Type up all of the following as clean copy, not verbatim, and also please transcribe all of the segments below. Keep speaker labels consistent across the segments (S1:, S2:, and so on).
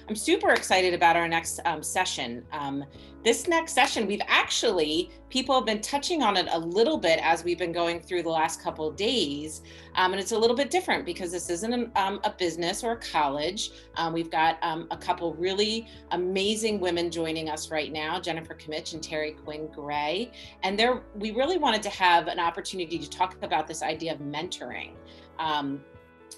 S1: I'm super excited about our next session. This next session, people have been touching on it a little bit as we've been going through the last couple of days. And it's a little bit different because this isn't a business or a college. We've got a couple really amazing women joining us right now, Jennifer Kimmich and Terry Quinn Gray. And we really wanted to have an opportunity to talk about this idea of mentoring.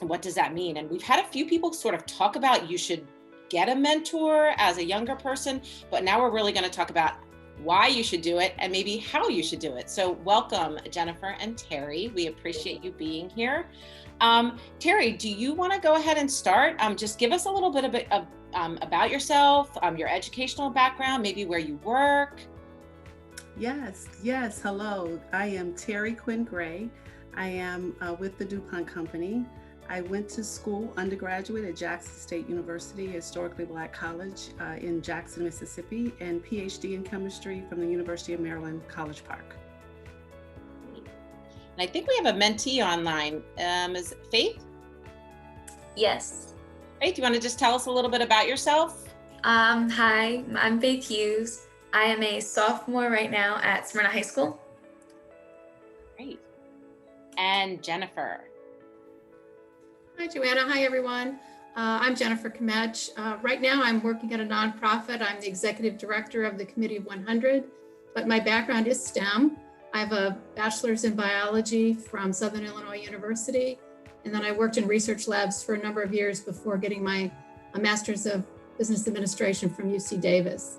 S1: What does that mean? And we've had a few people sort of talk about you should get a mentor as a younger person, but now we're really going to talk about why you should do it and maybe how you should do it. So welcome, Jennifer and Terry. We appreciate you being here. Terry, do you want to go ahead and start? Just give us a little bit of about yourself, your educational background, maybe where you work.
S2: Yes. Hello, I am Terry Quinn Gray. I am with the DuPont Company. I went to school, undergraduate at Jackson State University, a historically Black college in Jackson, Mississippi, and PhD in chemistry from the University of Maryland, College Park.
S1: And I think we have a mentee online. Is it Faith?
S3: Yes.
S1: Faith, you want to just tell us a little bit about yourself?
S3: Hi, I'm Faith Hughes. I am a sophomore right now at Smyrna High School.
S1: Great. And Jennifer.
S4: Hi, Joanna. Hi, everyone. I'm Jennifer Kimmich. Right now, I'm working at a nonprofit. I'm the executive director of the Committee of 100, but my background is STEM. I have a bachelor's in biology from Southern Illinois University, and then I worked in research labs for a number of years before getting my master's of business administration from UC Davis.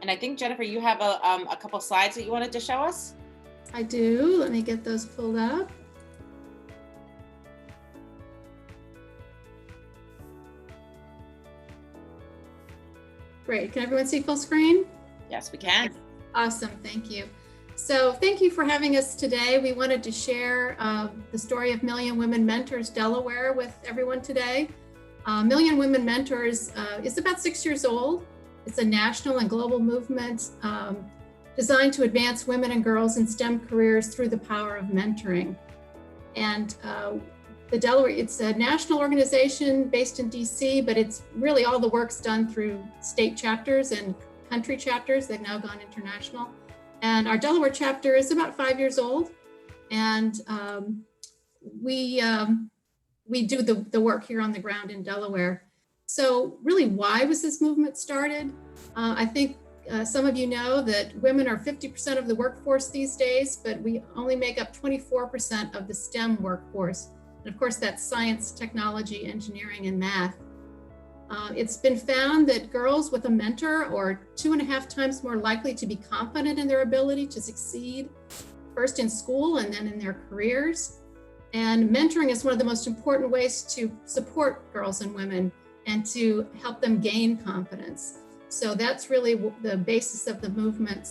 S1: And I think, Jennifer, you have a couple slides that you wanted to show us?
S4: I do. Let me get those pulled up. Great. Can everyone see full screen?
S1: Yes, we can.
S4: Awesome. Thank you. So thank you for having us today. We wanted to share the story of Million Women Mentors Delaware with everyone today. Million Women Mentors is about 6 years old. It's a national and global movement designed to advance women and girls in STEM careers through the power of mentoring. And the Delaware, it's a national organization based in DC, but it's really all the work's done through state chapters and country chapters. They've now gone international. And our Delaware chapter is about 5 years old. And we do the work here on the ground in Delaware. So really, why was this movement started? I think some of you know that women are 50% of the workforce these days, but we only make up 24% of the STEM workforce. And of course, that's science, technology, engineering, and math. It's been found that girls with a mentor are 2.5 times more likely to be confident in their ability to succeed, first in school and then in their careers. And mentoring is one of the most important ways to support girls and women and to help them gain confidence. So that's really the basis of the movement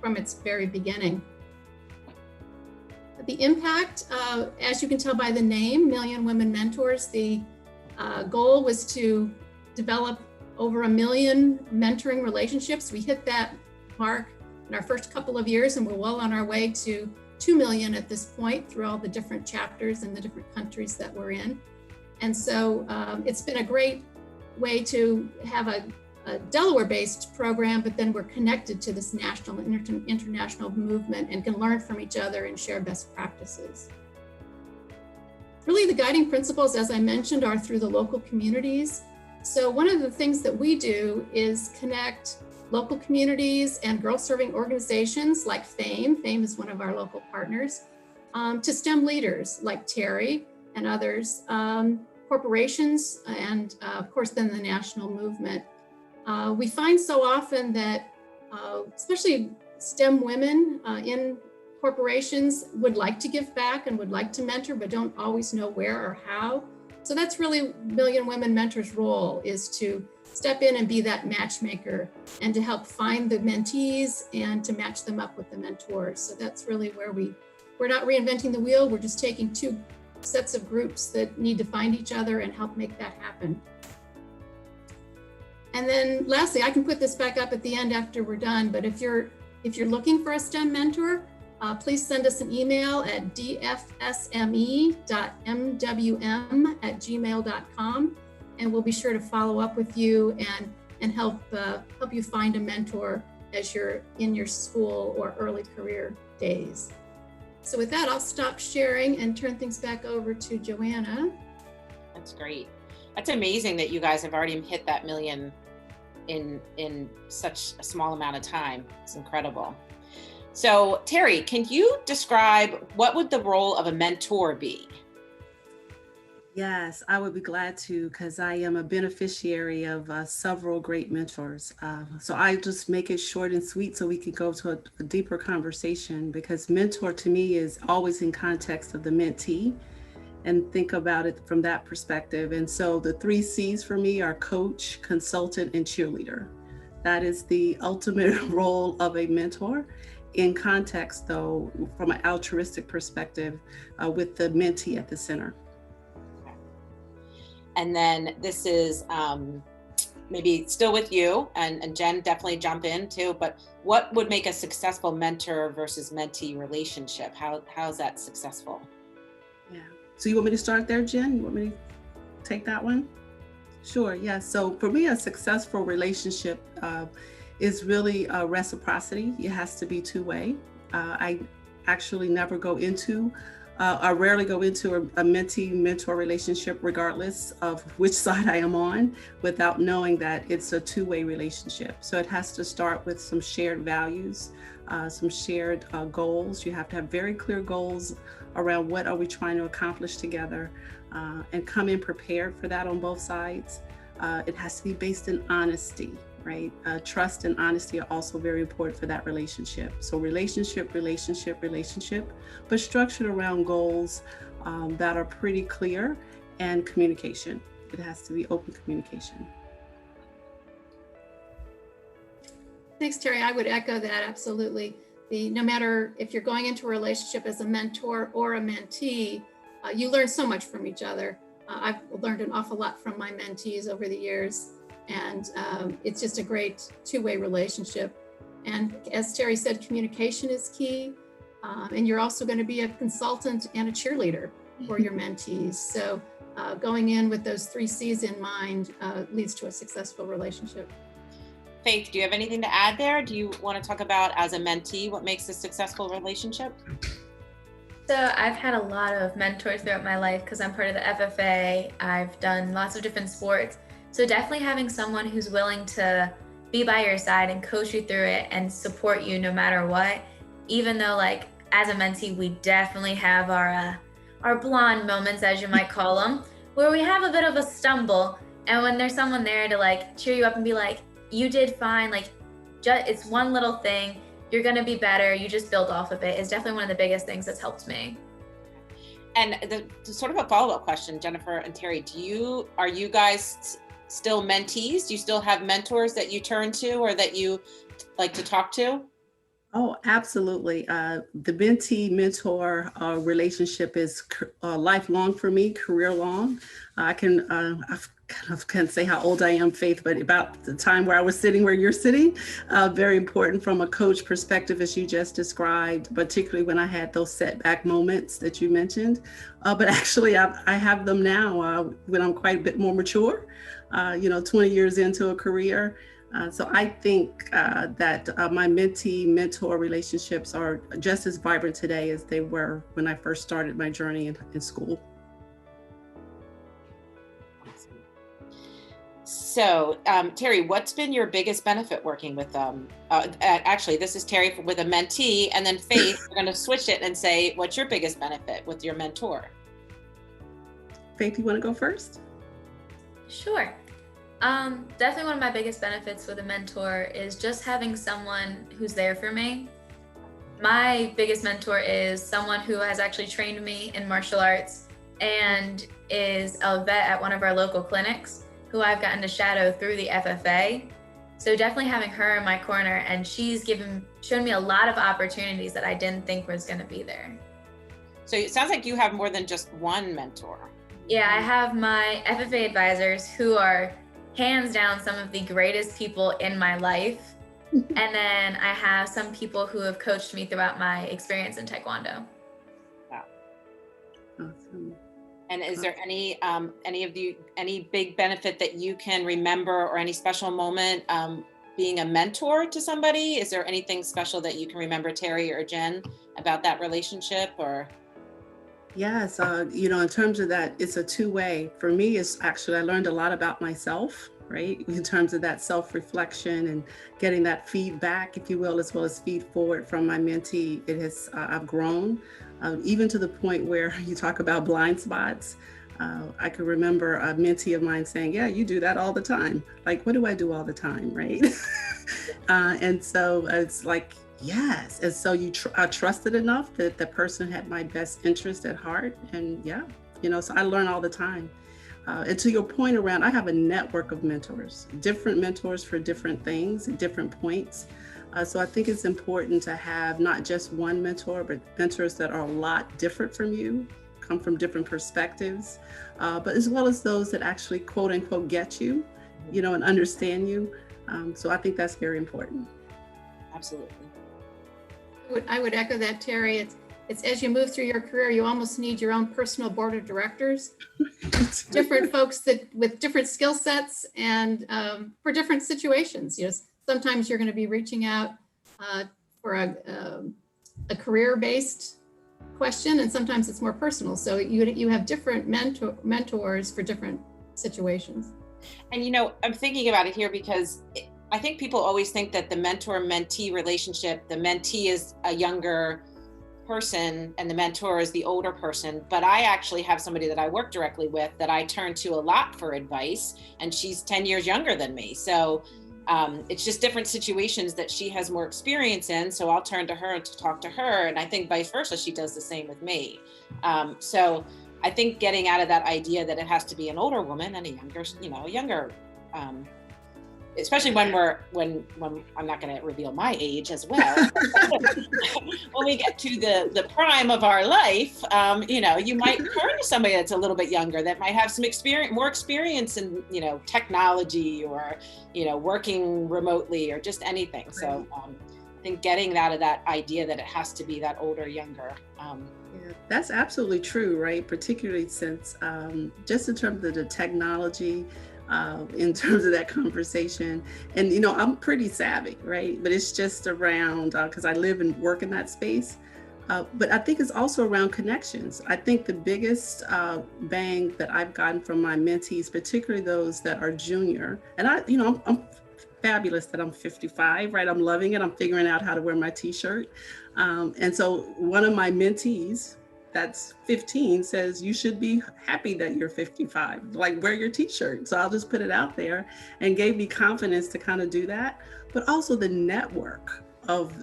S4: from its very beginning. The impact, as you can tell by the name, Million Women Mentors, the goal was to develop over 1 million mentoring relationships. We hit that mark in our first couple of years, and we're well on our way to 2 million at this point through all the different chapters and the different countries that we're in. And so it's been a great way to have a Delaware-based program, but then we're connected to this national and international movement and can learn from each other and share best practices. Really, the guiding principles, as I mentioned, are through the local communities. So one of the things that we do is connect local communities and girl-serving organizations like FAME. FAME is one of our local partners, to STEM leaders like Terry and others, corporations, and of course, then the national movement. We find so often that, especially STEM women in corporations would like to give back and would like to mentor, but don't always know where or how. So that's really Million Women Mentors' role, is to step in and be that matchmaker and to help find the mentees and to match them up with the mentors. So that's really where we're not reinventing the wheel. We're just taking two sets of groups that need to find each other and help make that happen. And then lastly, I can put this back up at the end after we're done, but if you're looking for a STEM mentor, please send us an email at dfsme.mwm@gmail.com. and we'll be sure to follow up with you and help you find a mentor as you're in your school or early career days. So with that, I'll stop sharing and turn things back over to Joanna.
S1: That's great. That's amazing that you guys have already hit that million in such a small amount of time. It's incredible. So Terry, can you describe what would the role of a mentor be?
S2: Yes, I would be glad to, because I am a beneficiary of several great mentors. So I just make it short and sweet so we can go to a deeper conversation, because mentor to me is always in context of the mentee, and think about it from that perspective. And so the 3 C's for me are coach, consultant, and cheerleader. That is the ultimate role of a mentor. In context, though, from an altruistic perspective, with the mentee at the center.
S1: And then this is maybe still with you, and Jen, definitely jump in too, but what would make a successful mentor versus mentee relationship? How is that successful?
S2: Yeah. So you want me to start there, Jen? You want me to take that one? Sure, yeah. So for me, a successful relationship is really reciprocity. It has to be two-way. I actually never go into I rarely go into a mentee-mentor relationship, regardless of which side I am on, without knowing that it's a two-way relationship. So it has to start with some shared values, some shared goals. You have to have very clear goals around what are we trying to accomplish together, and come in prepared for that on both sides. It has to be based in honesty, right? Trust and honesty are also very important for that relationship. So relationship, but structured around goals that are pretty clear, and communication. It has to be open communication.
S4: Thanks, Terry. I would echo that absolutely. No matter if you're going into a relationship as a mentor or a mentee, you learn so much from each other. I've learned an awful lot from my mentees over the years, and it's just a great two-way relationship. And as Terry said, communication is key, and you're also going to be a consultant and a cheerleader for your mentees. So going in with those 3 C's in mind leads to a successful relationship.
S1: Faith, do you have anything to add there? Do you want to talk about, as a mentee, what makes a successful relationship?
S3: So I've had a lot of mentors throughout my life because I'm part of the FFA. I've done lots of different sports. So definitely having someone who's willing to be by your side and coach you through it and support you no matter what. Even though, like, as a mentee, we definitely have our blonde moments, as you might call them, where we have a bit of a stumble. And when there's someone there to like cheer you up and be like, you did fine, like it's one little thing, you're gonna be better, you just build off of it, is definitely one of the biggest things that's helped me.
S1: And the sort of a follow-up question, Jennifer and Terry, are you guys still mentees? Do you still have mentors that you turn to or that you like to talk to?
S2: Oh, absolutely. The mentee-mentor relationship is lifelong for me, career long. I can't say how old I am, Faith, but about the time where I was sitting where you're sitting, very important from a coach perspective, as you just described, particularly when I had those setback moments that you mentioned. But actually, I have them now when I'm quite a bit more mature, 20 years into a career. So I think that my mentee-mentor relationships are just as vibrant today as they were when I first started my journey in school.
S1: Awesome. So Terry, what's been your biggest benefit working with actually, this is Terry with a mentee, and then Faith, we're going to switch it and say, what's your biggest benefit with your mentor?
S2: Faith, you want to go first?
S3: Sure. Definitely one of my biggest benefits with a mentor is just having someone who's there for me. My biggest mentor is someone who has actually trained me in martial arts and is a vet at one of our local clinics, who I've gotten to shadow through the FFA. So definitely having her in my corner, and she's shown me a lot of opportunities that I didn't think was going to be there.
S1: So it sounds like you have more than just one mentor.
S3: Yeah, I have my FFA advisors, who are hands down some of the greatest people in my life. And then I have some people who have coached me throughout my experience in Taekwondo.
S1: Wow.
S2: Awesome.
S1: And is there any big benefit that you can remember, or any special moment being a mentor to somebody? Is there anything special that you can remember, Terry or Jen, about that relationship? Or
S2: Yes, in terms of that, it's a two-way. For me, it's actually, I learned a lot about myself, right? In terms of that self-reflection and getting that feedback, if you will, as well as feed forward from my mentee. It has, I've grown, even to the point where you talk about blind spots. I can remember a mentee of mine saying, yeah, you do that all the time. Like, what do I do all the time, right? And so it's like, yes. And so I trusted enough that the person had my best interest at heart. And yeah, so I learn all the time. And to your point around, I have a network of mentors, different mentors for different things at different points. So I think it's important to have not just one mentor, but mentors that are a lot different from you, come from different perspectives, but as well as those that actually, quote unquote, get you, and understand you. So I think that's very important.
S1: Absolutely.
S4: I would echo that, Terry. It's as you move through your career, you almost need your own personal board of directors, different folks that with different skill sets and for different situations. Sometimes you're going to be reaching out for a career-based question, and sometimes it's more personal. So you have different mentors for different situations.
S1: And I'm thinking about it here because I think people always think that the mentor-mentee relationship, the mentee is a younger person and the mentor is the older person. But I actually have somebody that I work directly with that I turn to a lot for advice, and she's 10 years younger than me. So it's just different situations that she has more experience in. So I'll turn to her to talk to her. And I think vice versa, she does the same with me. So I think getting out of that idea that it has to be an older woman and a younger, especially when I'm not going to reveal my age as well. When we get to the prime of our life, you might turn to somebody that's a little bit younger, that might have some more experience in, technology or, working remotely or just anything. Right. So I think getting out of that idea that it has to be that older, younger.
S2: Yeah, that's absolutely true, right? Particularly since just in terms of the technology, in terms of that conversation. And, I'm pretty savvy, right? But it's just around, because I live and work in that space. But I think it's also around connections. I think the biggest bang that I've gotten from my mentees, particularly those that are junior, and I'm fabulous that I'm 55, right? I'm loving it. I'm figuring out how to wear my t-shirt. And so one of my mentees that's 15 says, you should be happy that you're 55, like wear your t-shirt. So I'll just put it out there, and gave me confidence to kind of do that. But also the network of,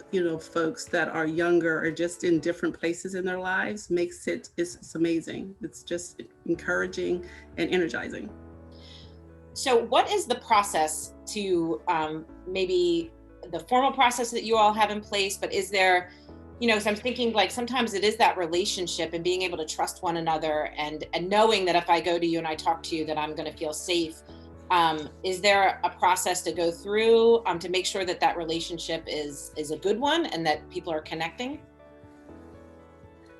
S2: folks that are younger or just in different places in their lives makes it's amazing. It's just encouraging and energizing.
S1: So what is the process to maybe the formal process that you all have in place, but is there, so I'm thinking like sometimes it is that relationship and being able to trust one another and knowing that if I go to you and I talk to you that I'm going to feel safe. Is there a process to go through to make sure that relationship is a good one and that people are connecting?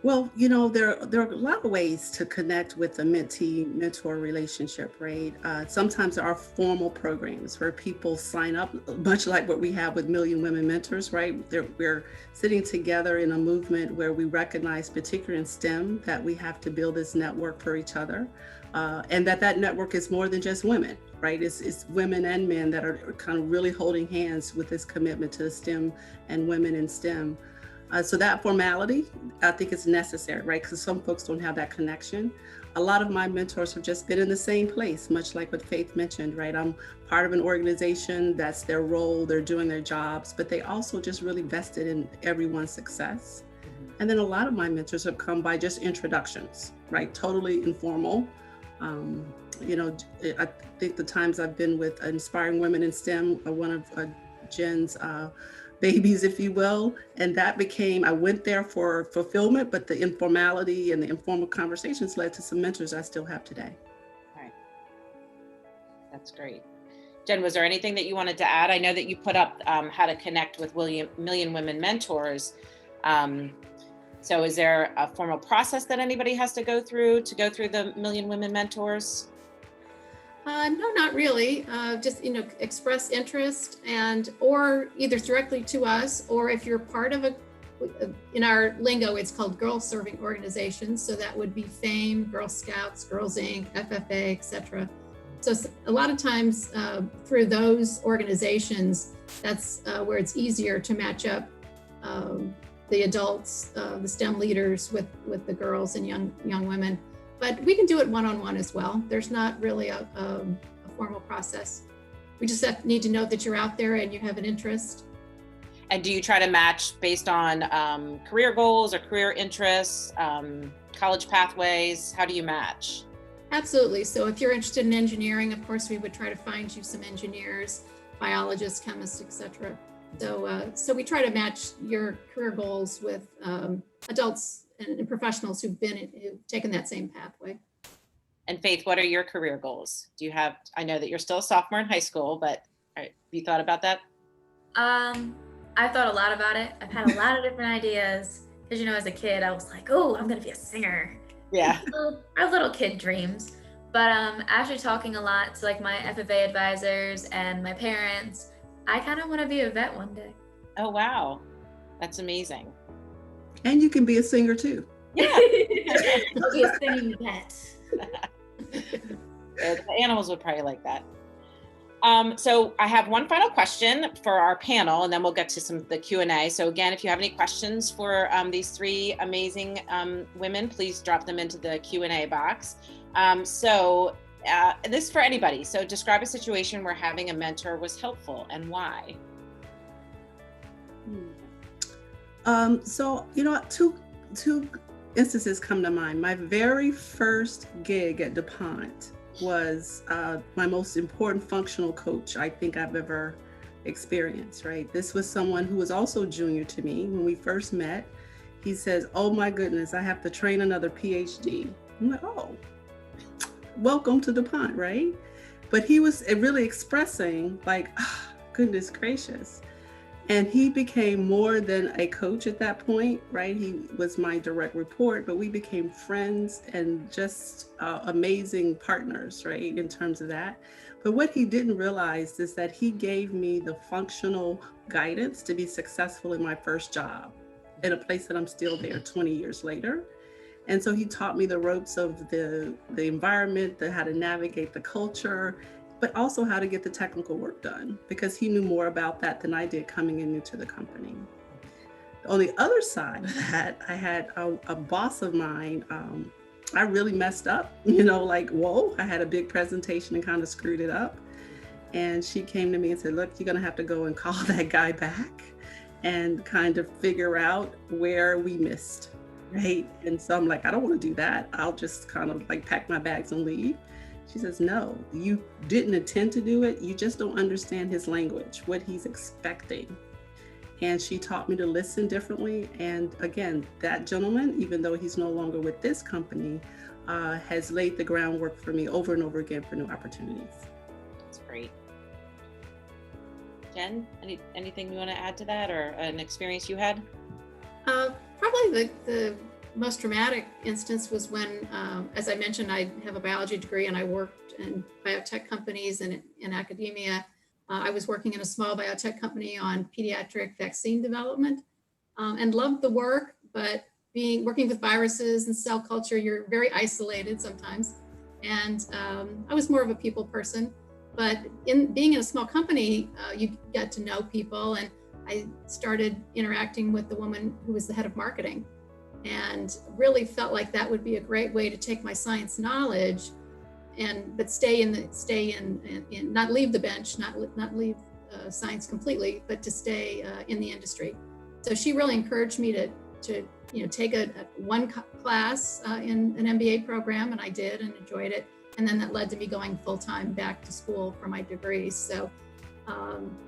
S2: Well, there are a lot of ways to connect with a mentee-mentor relationship, right? Sometimes there are formal programs where people sign up, much like what we have with Million Women Mentors, right? We're sitting together in a movement where we recognize, particularly in STEM, that we have to build this network for each other, and that network is more than just women, right? It's women and men that are kind of really holding hands with this commitment to STEM and women in STEM. So that formality, I think is necessary, right? Because some folks don't have that connection. A lot of my mentors have just been in the same place, much like what Faith mentioned, right? I'm part of an organization, that's their role, they're doing their jobs, but they also just really vested in everyone's success. Mm-hmm. And then a lot of my mentors have come by just introductions, right? Totally informal. I think the times I've been with Inspiring Women in STEM, one of Jen's babies, if you will. And that became, I went there for fulfillment, but the informality and the informal conversations led to some mentors I still have today.
S1: All right. That's great. Jen, was there anything that you wanted to add? I know that you put up how to connect with Million Women Mentors. So is there a formal process that anybody has to go through the Million Women Mentors?
S4: No, not really. Just, express interest or either directly to us, or if you're part of in our lingo, it's called girl serving organizations. So that would be FAME, Girl Scouts, Girls Inc., FFA, etc. So a lot of times through those organizations, that's where it's easier to match up the adults, the STEM leaders with the girls and young women. But we can do it one-on-one as well. There's not really a formal process. We just need to know that you're out there and you have an interest.
S1: And do you try to match based on career goals or career interests, college pathways? How do you match?
S4: Absolutely. So if you're interested in engineering, of course, we would try to find you some engineers, biologists, chemists, etc. So we try to match your career goals with adults and professionals who've taken that same pathway.
S1: And Faith, what are your career goals? I know that you're still a sophomore in high school, but have you thought about that?
S3: I've thought a lot about it. I've had a lot of different ideas. Because, as a kid, I was like, oh, I'm going to be a singer.
S1: Yeah.
S3: Our little kid dreams. But after talking a lot to my FFA advisors and my parents, I kind of want to be a vet one day.
S1: Oh, wow. That's amazing.
S2: And you can be a singer too.
S1: Yeah.
S3: I'll be a singing vet.
S1: The animals would probably like that. So I have one final question for our panel, and then we'll get to the Q&A. So again, if you have any questions for these three amazing women, please drop them into the Q&A box. This is for anybody. So describe a situation where having a mentor was helpful and why.
S2: Two instances come to mind. My very first gig at DuPont was my most important functional coach I think I've ever experienced, right? This was someone who was also junior to me. When we first met, he says, oh my goodness, I have to train another PhD. I'm like, oh, welcome to DuPont, right? But he was really expressing goodness gracious. And he became more than a coach at that point, right? He was my direct report, but we became friends and just amazing partners, right? In terms of that. But what he didn't realize is that he gave me the functional guidance to be successful in my first job in a place that I'm still there 20 years later. And so he taught me the ropes of the environment, how to navigate the culture, but also how to get the technical work done, because he knew more about that than I did coming in new to the company. On the other side of that, I had a boss of mine. I really messed up, whoa, I had a big presentation and kind of screwed it up. And she came to me and said, look, you're gonna have to go and call that guy back and kind of figure out where we missed, right? And so I'm like, I don't want to do that. I'll just kind of pack my bags and leave. She says, no, you didn't intend to do it. You just don't understand his language, what he's expecting. And she taught me to listen differently. And again, that gentleman, even though he's no longer with this company, has laid the groundwork for me over and over again for new opportunities.
S1: That's great. Jen, anything you want to add to that, or an experience you had?
S4: Probably the most dramatic instance was when, as I mentioned, I have a biology degree and I worked in biotech companies and in academia. I was working in a small biotech company on pediatric vaccine development and loved the work, but working with viruses and cell culture, you're very isolated sometimes. And I was more of a people person, but being in a small company, you get to know people, and I started interacting with the woman who was the head of marketing, and really felt like that would be a great way to take my science knowledge but stay in not leave the bench, not leave science completely, but to stay in the industry. So she really encouraged me to take one class in an MBA program, and I did and enjoyed it. And then that led to me going full-time back to school for my degree. So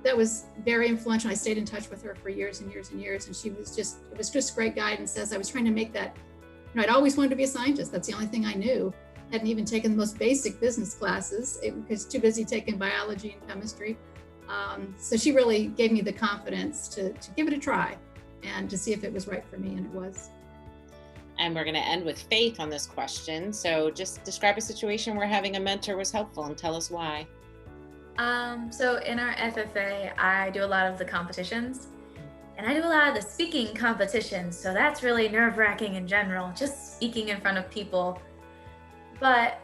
S4: that was very influential. I stayed in touch with her for years and years and years, and it was just great guidance as I was trying to make that. I'd always wanted to be a scientist. That's the only thing I knew. Hadn't even taken the most basic business classes because too busy taking biology and chemistry. So she really gave me the confidence to give it a try and to see if it was right for me, and it was.
S1: And we're going to end with Faith on this question. So just describe a situation where having a mentor was helpful and tell us why.
S3: So in our FFA, I do a lot of the competitions and I do a lot of the speaking competitions. So that's really nerve-wracking in general, just speaking in front of people. But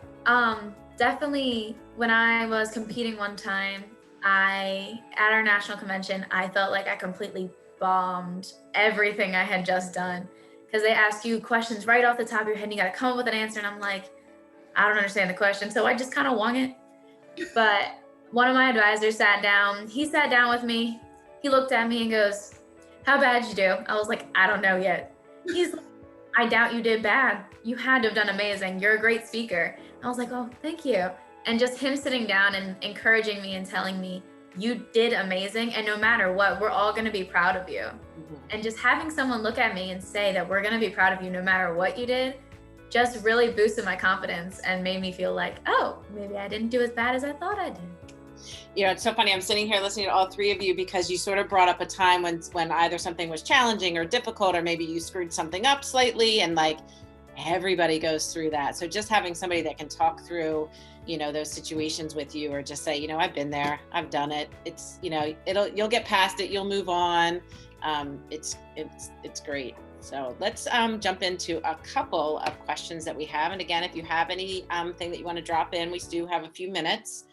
S3: definitely when I was competing one time, at our national convention, I felt like I completely bombed everything I had just done. Because they ask you questions right off the top of your head and you got to come up with an answer. And I'm like, I don't understand the question. So I just kind of wung it. But one of my advisors sat down. He sat down with me. He looked at me and goes, how bad did you do? I was like, I don't know yet. He's like, I doubt you did bad. You had to have done amazing. You're a great speaker. I was like, oh, thank you. And just him sitting down and encouraging me and telling me, you did amazing. And no matter what, we're all going to be proud of you. Mm-hmm. And just having someone look at me and say that we're going to be proud of you no matter what you did, just really boosted my confidence and made me feel like, oh, maybe I didn't do as bad as I thought I did.
S1: You know, it's so funny. I'm sitting here listening to all three of you because you sort of brought up a time when either something was challenging or difficult, or maybe you screwed something up slightly, and like everybody goes through that. So just having somebody that can talk through, you know, those situations with you, or just say, you know, I've been there, I've done it. It's, you know, you'll get past it, you'll move on. It's great. So let's jump into a couple of questions that we have. And again, if you have any thing that you want to drop in, we do have a few minutes.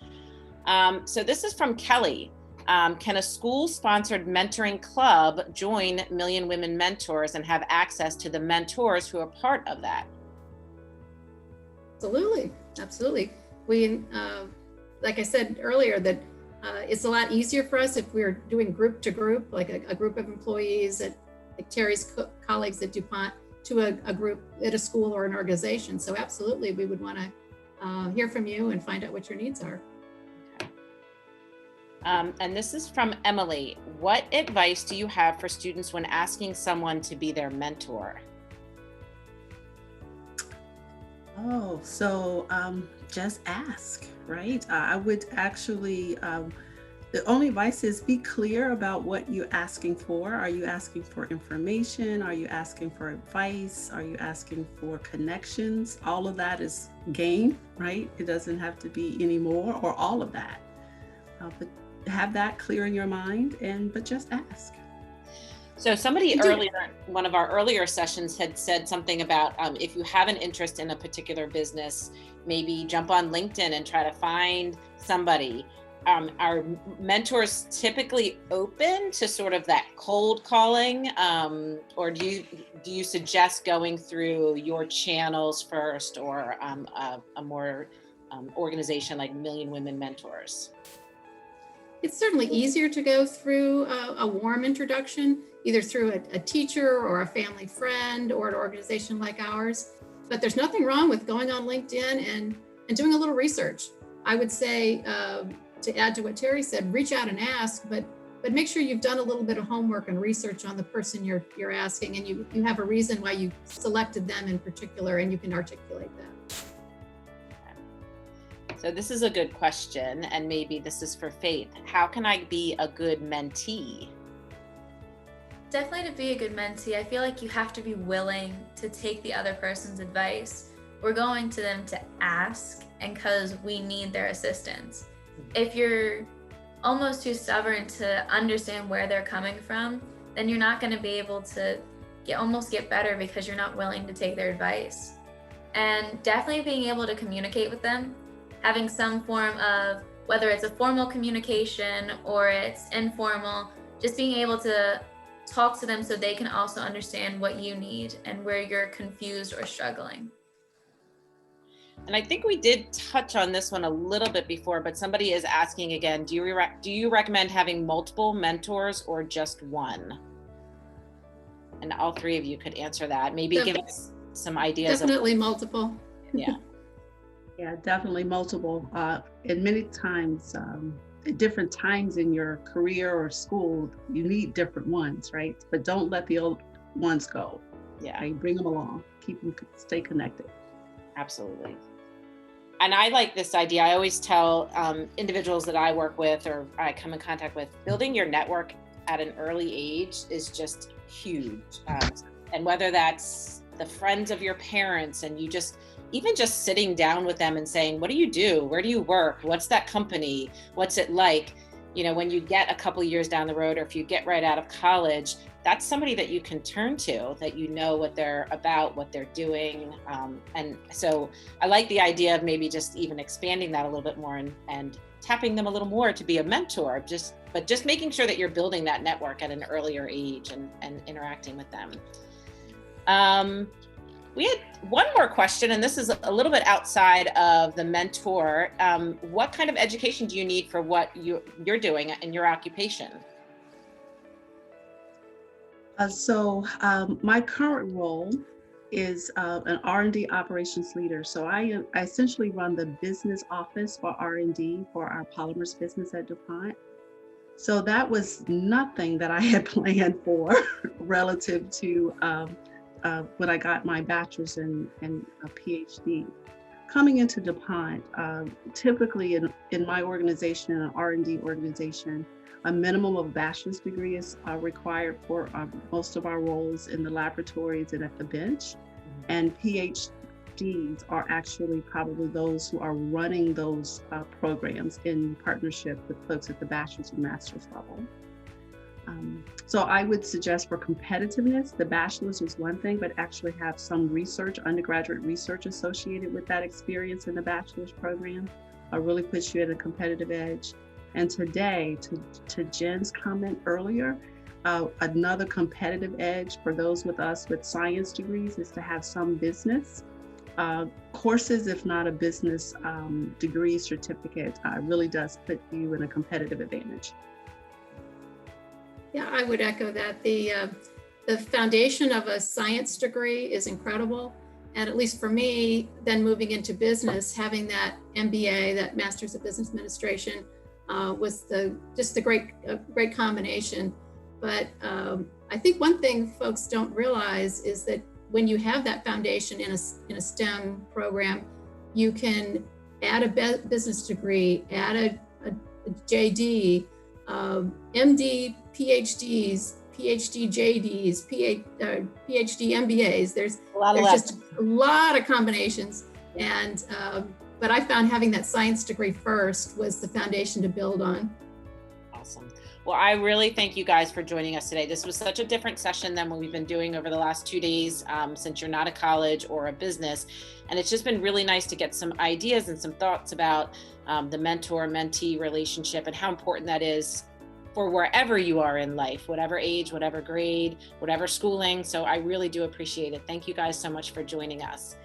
S1: So this is from Kelly. Can a school-sponsored mentoring club join Million Women Mentors and have access to the mentors who are part of that?
S4: Absolutely, absolutely. We, like I said earlier, that it's a lot easier for us if we're doing group to group, like a group of employees like Terry's colleagues at DuPont, to a group at a school or an organization. So absolutely, we would want to hear from you and find out what your needs are.
S1: And this is from Emily. What advice do you have for students when asking someone to be their mentor?
S2: Oh, so just ask, right? I would actually, the only advice is be clear about what you're asking for. Are you asking for information? Are you asking for advice? Are you asking for connections? All of that is game, right? It doesn't have to be any more or all of that. But have that clear in your mind, but just ask.
S1: So somebody earlier, one of our earlier sessions had said something about if you have an interest in a particular business, maybe jump on LinkedIn and try to find somebody. Are mentors typically open to sort of that cold calling, or do you suggest going through your channels first, or a more organization like Million Women Mentors?
S4: It's certainly easier to go through a warm introduction, either through a teacher or a family friend or an organization like ours. But there's nothing wrong with going on LinkedIn and doing a little research. I would say, to add to what Terry said, reach out and ask, but make sure you've done a little bit of homework and research on the person you're asking, and you have a reason why you selected them in particular, and you can articulate that.
S1: So this is a good question, and maybe this is for Faith. How can I be a good mentee?
S3: Definitely, to be a good mentee, I feel like you have to be willing to take the other person's advice. We're going to them to ask, and because we need their assistance. If you're almost too stubborn to understand where they're coming from, then you're not going to be able to get better because you're not willing to take their advice. And definitely being able to communicate with them, having some form of, whether it's a formal communication or it's informal, just being able to talk to them so they can also understand what you need and where you're confused or struggling.
S1: And I think we did touch on this one a little bit before, but somebody is asking again, do you recommend having multiple mentors or just one? And all three of you could answer that. Maybe give us some ideas.
S4: Definitely multiple.
S1: Yeah.
S2: Yeah, definitely multiple. And many times, at different times in your career or school, you need different ones, right? But don't let the old ones go.
S1: Yeah.
S2: Right? Bring them along. Keep them, stay connected.
S1: Absolutely. And I like this idea. I always tell individuals that I work with or I come in contact with, building your network at an early age is just huge. And whether that's the friends of your parents, and you just, even just sitting down with them and saying, what do you do? Where do you work? What's that company? What's it like? You know, when you get a couple years down the road, or if you get right out of college, that's somebody that you can turn to, that you know what they're about, what they're doing. And so I like the idea of maybe just even expanding that a little bit more, and tapping them a little more to be a mentor, but just making sure that you're building that network at an earlier age, and interacting with them. We had one more question, and this is a little bit outside of the mentor. What kind of education do you need for what you're doing in your occupation?
S2: My current role is an R&D operations leader. So I essentially run the business office for R&D for our polymers business at DuPont. So that was nothing that I had planned for relative to when I got my bachelor's and a PhD. Coming into DuPont, typically in my organization, an R&D organization, a minimum of bachelor's degree is required for most of our roles in the laboratories and at the bench. And PhDs are actually probably those who are running those programs in partnership with folks at the bachelor's and master's level. So I would suggest, for competitiveness, the bachelor's is one thing, but actually have some research, undergraduate research associated with that experience in the bachelor's program really puts you at a competitive edge. And today, to Jen's comment earlier, another competitive edge for those with us with science degrees is to have some business courses, if not a business degree certificate, really does put you in a competitive advantage.
S4: Yeah, I would echo that. The foundation of a science degree is incredible. And at least for me, then moving into business, having that MBA, that Master's of Business Administration, was just a great combination. But I think one thing folks don't realize is that when you have that foundation in a STEM program, you can add a business degree, add a JD, MD, PhDs, PhD JDs, PhD MBAs. There's just a lot of combinations. And but I found having that science degree first was the foundation to build on.
S1: Awesome. Well, I really thank you guys for joining us today. This was such a different session than what we've been doing over the last 2 days, since you're not a college or a business. And it's just been really nice to get some ideas and some thoughts about the mentor-mentee relationship and how important that is for wherever you are in life, whatever age, whatever grade, whatever schooling. So I really do appreciate it. Thank you guys so much for joining us.